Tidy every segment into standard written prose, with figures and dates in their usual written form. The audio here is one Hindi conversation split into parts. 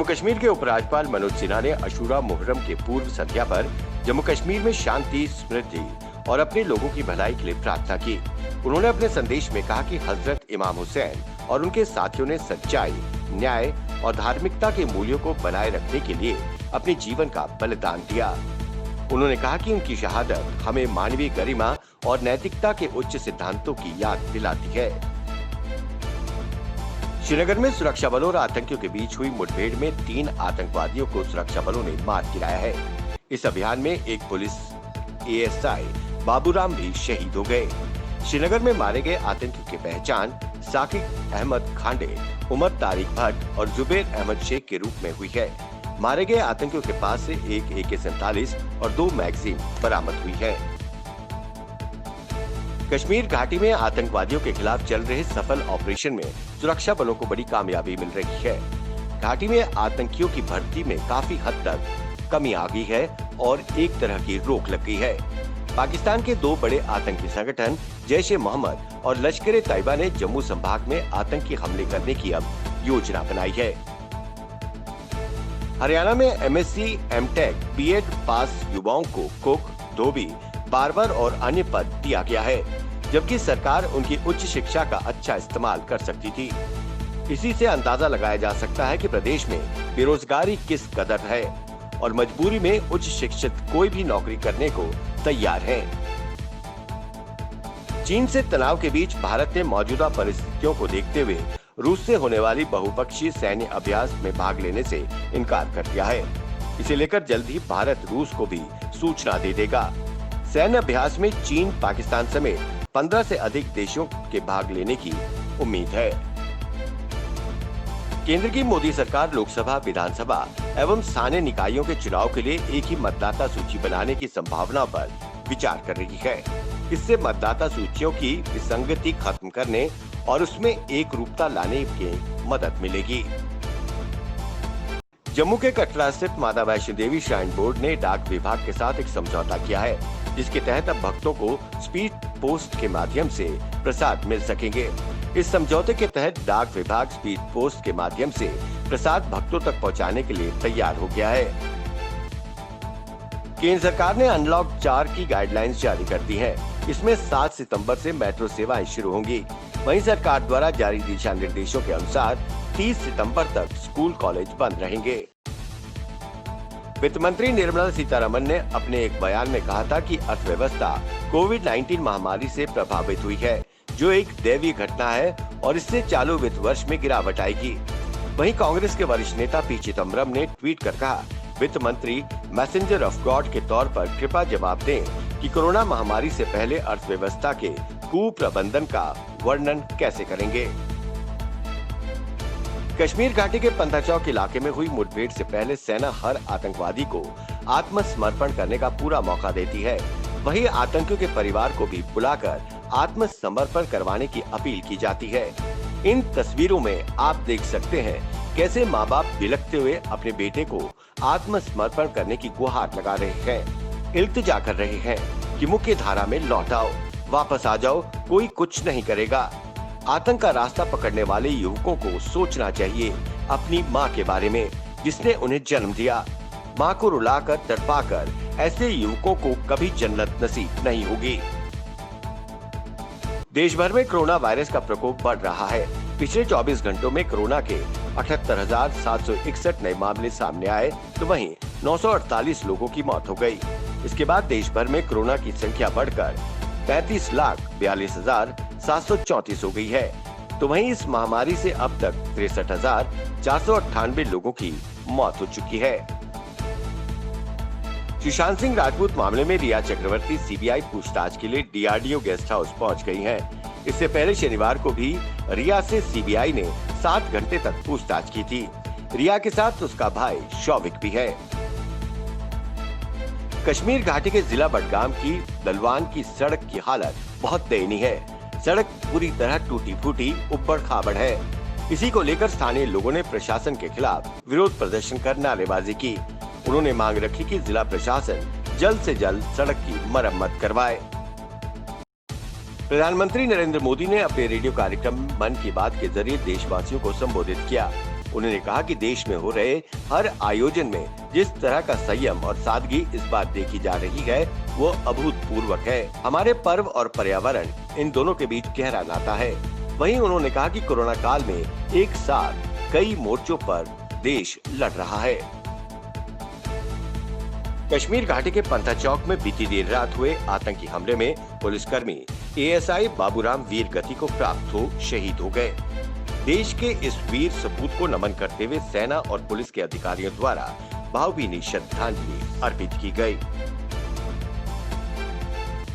जम्मू कश्मीर के उपराज्यपाल मनोज सिन्हा ने अशूरा मुहर्रम के पूर्व संध्या पर जम्मू कश्मीर में शांति, समृद्धि और अपने लोगों की भलाई के लिए प्रार्थना की। उन्होंने अपने संदेश में कहा कि हजरत इमाम हुसैन और उनके साथियों ने सच्चाई, न्याय और धार्मिकता के मूल्यों को बनाए रखने के लिए अपने जीवन का बलिदान दिया। उन्होंने कहा कि उनकी शहादत हमें मानवीय गरिमा और नैतिकता के उच्च सिद्धांतों की याद दिलाती है। श्रीनगर में सुरक्षा बलों और आतंकियों के बीच हुई मुठभेड़ में 3 आतंकवादियों को सुरक्षा बलों ने मार गिराया है। इस अभियान में एक पुलिस एएसआई बाबूराम भी शहीद हो गए। श्रीनगर में मारे गए आतंकियों की पहचान साकिब अहमद खांडे, उमर तारिक भट्ट और जुबैर अहमद शेख के रूप में हुई है। मारे गए आतंकियों के पास से एक AK-47 और 2 मैगजीन बरामद हुई है। कश्मीर घाटी में आतंकवादियों के खिलाफ चल रहे सफल ऑपरेशन में सुरक्षा बलों को बड़ी कामयाबी मिल रही है। घाटी में आतंकियों की भर्ती में काफी हद तक कमी आ गई है और एक तरह की रोक लग गई है। पाकिस्तान के 2 बड़े आतंकी संगठन जैश-ए-मोहम्मद और लश्कर-ए-तैयबा ने जम्मू संभाग में आतंकी हमले करने की अब योजना बनाई है। हरियाणा में MSc, M.Tech, B.Ed पास युवाओं को कुक, धोबी, बार्बर और अन्य पद दिया गया है, जबकि सरकार उनकी उच्च शिक्षा का अच्छा इस्तेमाल कर सकती थी। इसी से अंदाजा लगाया जा सकता है कि प्रदेश में बेरोजगारी किस कदर है और मजबूरी में उच्च शिक्षित कोई भी नौकरी करने को तैयार है। चीन से तनाव के बीच भारत ने मौजूदा परिस्थितियों को देखते हुए रूस से होने वाली बहुपक्षीय सैन्य अभ्यास में भाग लेने से इनकार कर दिया है। इसे लेकर जल्द ही भारत रूस को भी सूचना दे देगा। सैन्य अभ्यास में चीन, पाकिस्तान समेत 15 से अधिक देशों के भाग लेने की उम्मीद है। केंद्र की मोदी सरकार लोकसभा, विधानसभा एवं स्थानीय निकायों के चुनाव के लिए एक ही मतदाता सूची बनाने की संभावना पर विचार कर रही है। इससे मतदाता सूचियों की विसंगति खत्म करने और उसमें एक रूपता लाने की मदद मिलेगी। जम्मू के कटरा स्थित माता वैष्णो देवी श्राइन बोर्ड ने डाक विभाग के साथ एक समझौता किया है, जिसके तहत अब भक्तों को स्पीड पोस्ट के माध्यम से प्रसाद मिल सकेंगे। इस समझौते के तहत डाक विभाग स्पीड पोस्ट के माध्यम से प्रसाद भक्तों तक पहुंचाने के लिए तैयार हो गया है। केंद्र सरकार ने अनलॉक 4 की गाइडलाइंस जारी कर दी है। इसमें 7 सितंबर से मेट्रो सेवाएं शुरू होंगी। वहीं सरकार द्वारा जारी दिशा निर्देशों के अनुसार 30 सितंबर तक स्कूल, कॉलेज बंद रहेंगे। वित्त मंत्री निर्मला सीतारमण ने अपने एक बयान में कहा था कि अर्थव्यवस्था कोविड-19 महामारी से प्रभावित हुई है, जो एक दैवीय घटना है और इससे चालू वित्त वर्ष में गिरावट आएगी। वहीं कांग्रेस के वरिष्ठ नेता पी चिदम्बरम ने ट्वीट कर कहा, वित्त मंत्री मैसेंजर ऑफ गॉड के तौर पर कृपया जवाब दें कि कोरोना महामारी से पहले अर्थव्यवस्था के कुप्रबंधन का वर्णन कैसे करेंगे। कश्मीर घाटी के पंथाचौक इलाके में हुई मुठभेड़ से पहले सेना हर आतंकवादी को आत्मसमर्पण करने का पूरा मौका देती है। वहीं आतंकियों के परिवार को भी बुलाकर आत्मसमर्पण करवाने की अपील की जाती है। इन तस्वीरों में आप देख सकते हैं कैसे माँ बाप बिलखते हुए अपने बेटे को आत्मसमर्पण करने की गुहार लगा रहे हैं, इल्तिजा कर रहे हैं कि मुख्य धारा में लौट आओ, वापस आ जाओ, कोई कुछ नहीं करेगा। आतंक का रास्ता पकड़ने वाले युवकों को सोचना चाहिए अपनी माँ के बारे में, जिसने उन्हें जन्म दिया। माँ को रुलाकर, तड़पाकर ऐसे युवकों को कभी जन्नत नसीब नहीं होगी। देश भर में कोरोना वायरस का प्रकोप बढ़ रहा है। पिछले 24 घंटों में कोरोना के 78,761 नए मामले सामने आए, तो वहीं 948 लोगों की मौत हो गई। इसके बाद देश भर में कोरोना की संख्या बढ़कर 35,42,734 हो गई है। तो वहीं इस महामारी से अब तक 63,498 लोगों की मौत हो चुकी है। सुशांत सिंह राजपूत मामले में रिया चक्रवर्ती सीबीआई पूछताछ के लिए DRDO गेस्ट हाउस पहुंच गई हैं। इससे पहले शनिवार को भी रिया से सीबीआई ने 7 घंटे तक पूछताछ की थी। रिया के साथ उसका भाई शौविक भी है। कश्मीर घाटी के जिला बडगाम की दलवान की सड़क की हालत बहुत दयनीय है। सड़क पूरी तरह टूटी फूटी, उबड़ खाबड़ है। इसी को लेकर स्थानीय लोगों ने प्रशासन के खिलाफ विरोध प्रदर्शन कर नारेबाजी की। उन्होंने मांग रखी कि जिला प्रशासन जल्द से जल्द सड़क की मरम्मत करवाए। प्रधानमंत्री नरेंद्र मोदी ने अपने रेडियो कार्यक्रम मन की बात के जरिए देशवासियों को संबोधित किया। उन्होंने कहा कि देश में हो रहे हर आयोजन में जिस तरह का संयम और सादगी इस बार देखी जा रही है वो अभूतपूर्व है। हमारे पर्व और पर्यावरण इन दोनों के बीच गहरा नाता है। वहीं उन्होंने कहा कि कोरोना काल में एक साथ कई मोर्चों पर देश लड़ रहा है। कश्मीर घाटी के पंथा चौक में बीती देर रात हुए आतंकी हमले में पुलिसकर्मी एएसआई बाबूराम वीर गति को प्राप्त हो शहीद हो गए। देश के इस वीर सपूत को नमन करते हुए सेना और पुलिस के अधिकारियों द्वारा भावभीनी श्रद्धांजलि अर्पित की गई।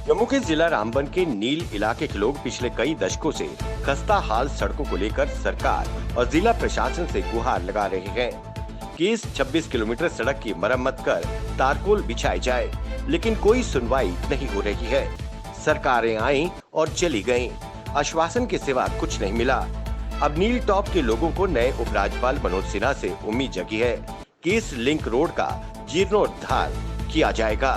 जम्मू के जिला रामबन के नील इलाके के लोग पिछले कई दशकों से खस्ता हाल सड़कों को लेकर सरकार और जिला प्रशासन से गुहार लगा रहे हैं कि इस 26 किलोमीटर सड़क की मरम्मत कर तारकोल बिछाई जाए, लेकिन कोई सुनवाई नहीं हो रही है। सरकारें आईं और चली गईं, आश्वासन के सिवा कुछ नहीं मिला। अब नील टॉप के लोगों को नए उपराज्यपाल मनोज सिन्हा से उम्मीद जगी है कि इस लिंक रोड का जीर्णोद्धार किया जाएगा।